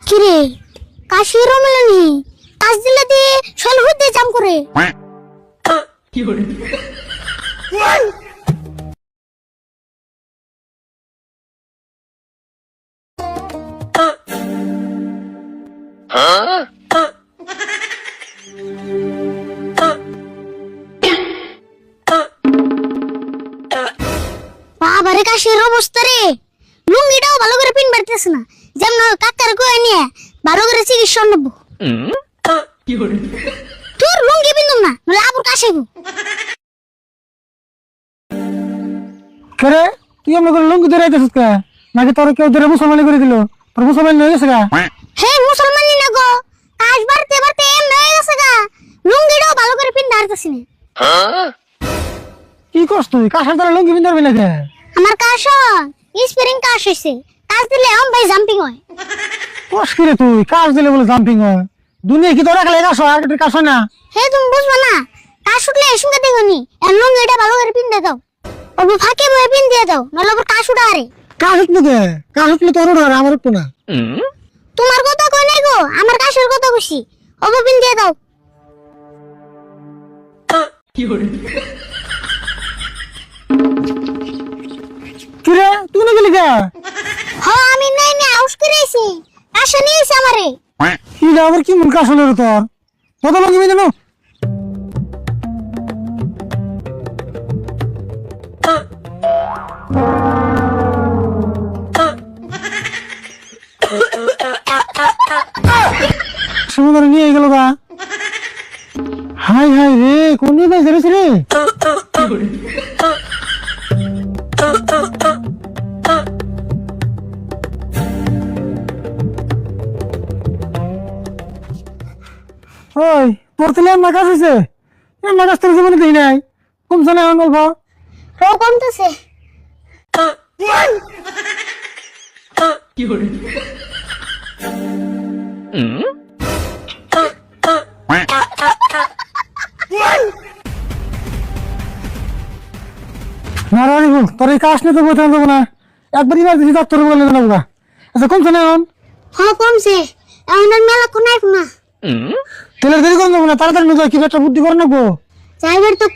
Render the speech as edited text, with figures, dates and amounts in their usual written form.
কিরে কাশির মেলানি কাজ দিলে দিয়ে শৈল হতে জাম করে বাবারে কাশির অবস্থা রে লুঙ্গিটাও ভালো করে পিন বাড়তেছে না যেমন কাকার কয়ে নিয়ে ভালো করে চিকিৎসা নেবো তোর লুঙ্গি পিন্দুম না নলে আবুর কাশাইবো করে তুই আমাকে লুঙ্গি ধরে আইতেছিস কা নাকি তোর কেউ ধরে মুসলমানি করে দিল তোর মুসলমান হয়ে গেছে গা হে মুসলমানি না গো কাজ বাড়তে বাড়তে এম হয়ে গেছে গা লুঙ্গিটাও ভালো করে পিন দাঁড়াতেছি না কি করছ তুই কাশার ধরে লুঙ্গি পিন্দারবি না কে আমার কাশ স্প্রিং কাশ হইছে কাজ দিলে আম ভাই জাম্পিং হয় কস কি রে তুই কাশ দিলে বলে জাম্পিং হয় দুনিয়া কি তোর একলা কাশ হয় একটা কাশ হয় না হে তুমি বুঝবা না কাশ উঠলে এসুঙ্গে দেখনি এর লুঙ্গিটা ভালো করে পিন দিয়ে দাও অল্প ফাঁকে বয়ে পিন দিয়ে দাও নলে আবার কাশ উঠা আরে কাশ উঠলো কে কাশ উঠলে তোর উঠে আমার উঠতো না তোমার কথা কই নাই গো আমার কাশের কথা কইছি অল্প পিন দিয়ে দাও কি রে তুই না গেলি কে হ্যাঁ আমি নাই না আউস করেছি কাশ নিয়েছে আমারে কি রে আবার কি মন কাশ হলো রে তোর কত লুঙ্গি পিন্দে নো সমুদ্র নিয়ে গেল গা হাই হাই রে কোন দিকে যাইছিস রে ওই তোর তেলে না কাজ হয়েছে না কাজ তোর জীবনে দিই নাই কমছে না এখন গল্প ও কমতেছে না রানি বল তোর এই কাজ নিয়ে তো বলতে দেবো না একবার এবার দিছি ডাক্তার বলে দেবো গা আচ্ছা কমছে না এখন হ্যাঁ কমছে এখন আর মেলা কোনাই না তেলের দেরি করে দেবো না তাড়াতাড়ি নিয়ে যাও কি একটা বুদ্ধি করে নেবো যাইবার তো